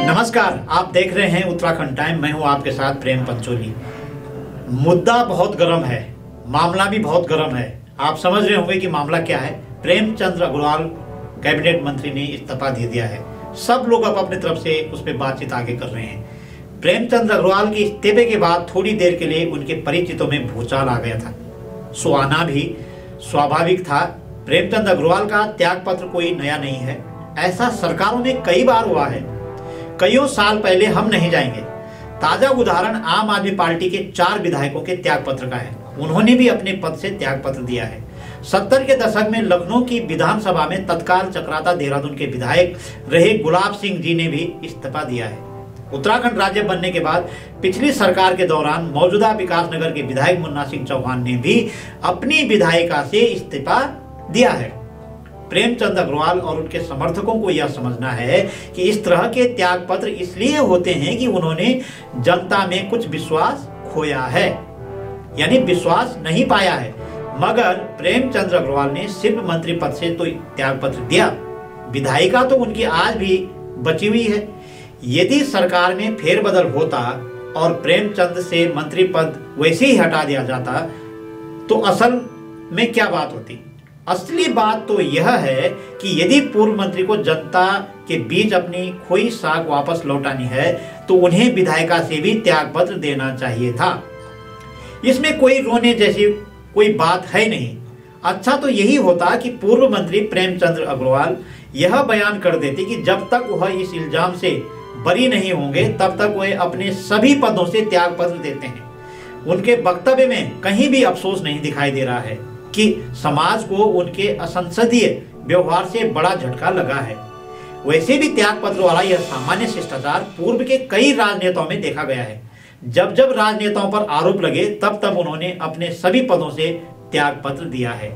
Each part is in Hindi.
नमस्कार, आप देख रहे हैं उत्तराखंड टाइम। मैं हूं आपके साथ प्रेम पंचोली। मुद्दा बहुत गर्म है, मामला भी बहुत गर्म है। आप समझ रहे होंगे कि मामला क्या है। प्रेमचंद अग्रवाल कैबिनेट मंत्री ने इस्तीफा दे दिया है। सब लोग अब अपनी तरफ से उस पर बातचीत आगे कर रहे हैं। प्रेमचंद अग्रवाल के इस्तीफे के बाद थोड़ी देर के लिए उनके परिचितों में भूचाल आ गया था। सो आना भी स्वाभाविक था। प्रेमचंद अग्रवाल का त्याग पत्र कोई नया नहीं है, ऐसा सरकारों में कई बार हुआ है। कईयों साल पहले हम नहीं जाएंगे। ताजा उदाहरण आम आदमी पार्टी के 4 विधायकों के त्याग पत्र का है। उन्होंने भी अपने पद से त्याग पत्र दिया है। 70 के दशक में लखनऊ की विधानसभा में तत्काल चक्राता देहरादून के विधायक रहे गुलाब सिंह जी ने भी इस्तीफा दिया है। उत्तराखंड राज्य बनने के बाद पिछली सरकार के दौरान मौजूदा विकासनगर के विधायक मुन्ना सिंह चौहान ने भी अपनी विधायिका से इस्तीफा दिया है। प्रेमचंद अग्रवाल और उनके समर्थकों को यह समझना है कि इस तरह के त्याग पत्र इसलिए होते हैं कि उन्होंने जनता में कुछ विश्वास खोया है, यानी विश्वास नहीं पाया है। मगर प्रेमचंद अग्रवाल ने सिर्फ मंत्री पद से तो त्याग पत्र दिया, विधायिका तो उनकी आज भी बची हुई है। यदि सरकार में फेरबदल होता और प्रेमचंद से मंत्री पद वैसे ही हटा दिया जाता तो असल में क्या बात होती? असली बात तो यह है कि यदि पूर्व मंत्री को जनता के बीच अपनी खोई साख वापस लौटानी है तो उन्हें विधायिका से भी त्याग पत्र देना चाहिए था। इसमें कोई रोने जैसी कोई बात है नहीं। अच्छा तो यही होता कि पूर्व मंत्री प्रेमचंद अग्रवाल यह बयान कर देते कि जब तक वह इस इल्जाम से बरी नहीं होंगे तब तक वह अपने सभी पदों से त्याग पत्र देते हैं। उनके वक्तव्य में कहीं भी अफसोस नहीं दिखाई दे रहा है कि समाज को उनके असंसदीय व्यवहार से बड़ा झटका लगा है। वैसे भी त्याग पत्र वाला यह सामान्य शिष्टाचार पूर्व के कई राजनेताओं में देखा गया है। जब जब राजनेताओं पर आरोप लगे तब तब उन्होंने अपने सभी पदों से त्याग पत्र दिया है।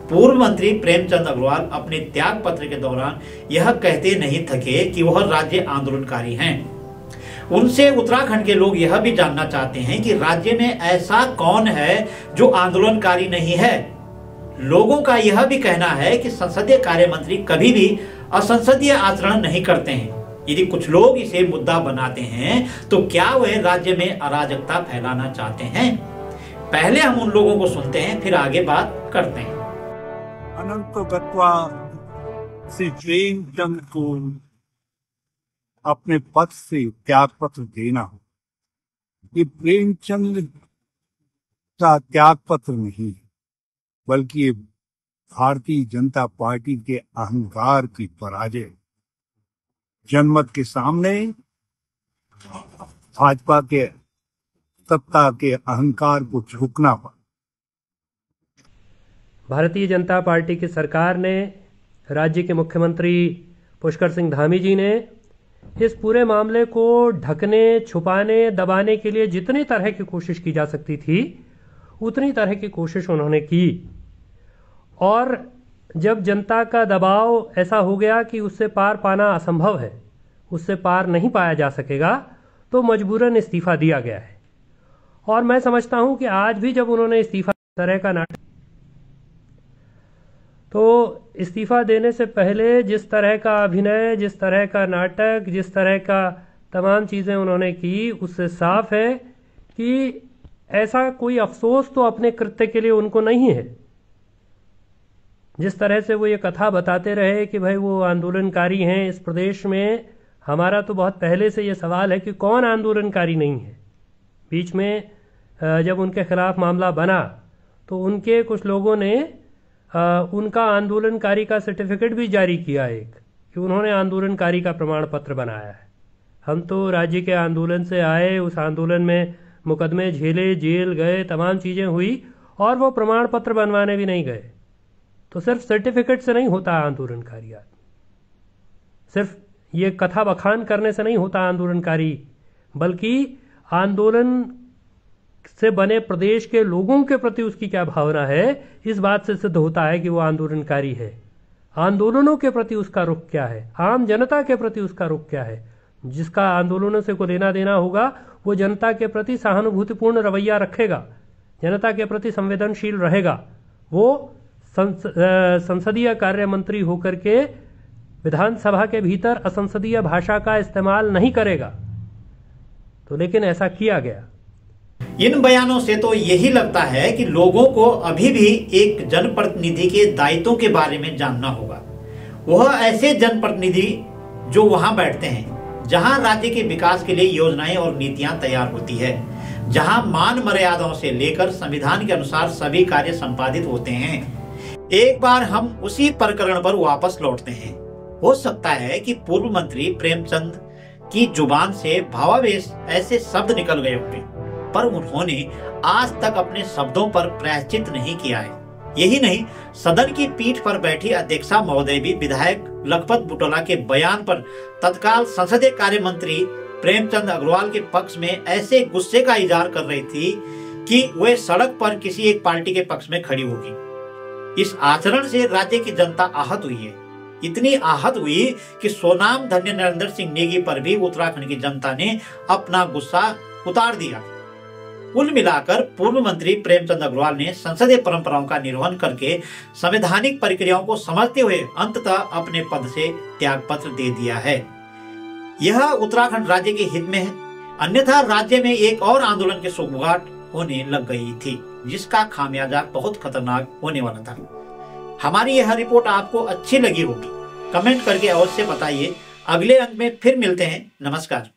पूर्व मंत्री प्रेमचंद अग्रवाल अपने त्याग पत्र के दौरान यह कहते नहीं थके कि वह राज्य आंदोलनकारी हैं। उनसे उत्तराखंड के लोग यह भी जानना चाहते हैं कि राज्य में ऐसा कौन है जो आंदोलनकारी नहीं है। लोगों का यह भी कहना है कि संसदीय कार्य मंत्री कभी भी असंसदीय आचरण नहीं करते हैं। यदि कुछ लोग इसे मुद्दा बनाते हैं तो क्या वह राज्य में अराजकता फैलाना चाहते हैं? पहले हम उन लोगों को सुनते हैं, फिर आगे बात करते हैं। अनंत गत्वा श्री प्रेमचंद को अपने पद से त्याग पत्र देना हो, ये प्रेमचंद का त्याग पत्र नहीं है, बल्कि ये भारतीय जनता पार्टी के अहंकार की पराजय। जनमत के सामने भाजपा के सत्ता के अहंकार को झुकना पड़ा। भारतीय जनता पार्टी की सरकार ने, राज्य के मुख्यमंत्री पुष्कर सिंह धामी जी ने इस पूरे मामले को ढकने, छुपाने, दबाने के लिए जितनी तरह की कोशिश की जा सकती थी उतनी तरह की कोशिश उन्होंने की। और जब जनता का दबाव ऐसा हो गया कि उससे पार पाना असंभव है, उससे पार नहीं पाया जा सकेगा, तो मजबूरन इस्तीफा दिया गया है। और मैं समझता हूं कि आज भी जब उन्होंने इस्तीफा तरह का नाटक, तो इस्तीफा देने से पहले जिस तरह का अभिनय, जिस तरह का नाटक, जिस तरह का तमाम चीज़ें उन्होंने की, उससे साफ है कि ऐसा कोई अफसोस तो अपने कृत्य के लिए उनको नहीं है। जिस तरह से वो ये कथा बताते रहे कि भाई वो आंदोलनकारी हैं इस प्रदेश में, हमारा तो बहुत पहले से ये सवाल है कि कौन आंदोलनकारी नहीं है। बीच में जब उनके खिलाफ मामला बना तो उनके कुछ लोगों ने उनका आंदोलनकारी का सर्टिफिकेट भी जारी किया, एक कि उन्होंने आंदोलनकारी का प्रमाण पत्र बनाया है। हम तो राज्य के आंदोलन से आए, उस आंदोलन में मुकदमे झेले, जेल गए, तमाम चीज़ें हुई और वो प्रमाण पत्र बनवाने भी नहीं गए। तो सिर्फ सर्टिफिकेट से नहीं होता आंदोलनकारी आदमी, सिर्फ ये कथा बखान करने से नहीं होता आंदोलनकारी, बल्कि आंदोलन से बने प्रदेश के लोगों के प्रति उसकी क्या भावना है, इस बात से सिद्ध होता है कि वो आंदोलनकारी है। आंदोलनों के प्रति उसका रुख क्या है, आम जनता के प्रति उसका रुख क्या है। जिसका आंदोलनों से को लेना देना होगा वो जनता के प्रति सहानुभूतिपूर्ण रवैया रखेगा, जनता के प्रति संवेदनशील रहेगा। वो संसदीय कार्य मंत्री होकर के विधानसभा के भीतर असंसदीय भाषा का इस्तेमाल नहीं करेगा। तो लेकिन ऐसा किया गया। इन बयानों से तो यही लगता है कि लोगों को अभी भी एक जनप्रतिनिधि के दायित्वों के बारे में जानना होगा। वह ऐसे जनप्रतिनिधि जो वहां बैठते हैं, जहां राज्य के विकास के लिए योजनाएं और नीतियां तैयार होती है, जहां मान मर्यादाओं से लेकर संविधान के अनुसार सभी कार्य संपादित होते हैं। एक बार हम उसी प्रकरण पर वापस लौटते हैं। हो सकता है कि पूर्व मंत्री प्रेमचंद की जुबान से भावावेश ऐसे शब्द निकल गए होंगे, पर उन्होंने आज तक अपने शब्दों पर प्रायश्चित नहीं किया है। यही नहीं, सदन की पीठ पर बैठी अध्यक्षा महोदय भी विधायक लखपत बुटोला के बयान पर तत्काल संसदीय कार्य मंत्री प्रेमचंद अग्रवाल के पक्ष में ऐसे गुस्से का इजहार कर रही थी कि वे सड़क पर किसी एक पार्टी के पक्ष में खड़ी होगी। इस आचरण से राज्य की जनता आहत हुई है। इतनी आहत हुई कि सोनाम धन्य नरेंद्र सिंह नेगी पर भी उत्तराखंड की जनता ने अपना गुस्सा उतार दिया। कुल मिलाकर पूर्व मंत्री प्रेमचंद अग्रवाल ने संसदीय परंपराओं का निर्वहन करके संवैधानिक प्रक्रियाओं को समझते हुए अंततः अपने पद से त्यागपत्र दे दिया है। यह उत्तराखंड राज्य के हित में है, अन्यथा राज्य में एक और आंदोलन की शुरुआत होने लग गई थी, जिसका खामियाजा बहुत खतरनाक होने वाला था। हमारी यह रिपोर्ट आपको अच्छी लगी होगी, कमेंट करके अवश्य बताइए। अगले अंक में फिर मिलते हैं। नमस्कार।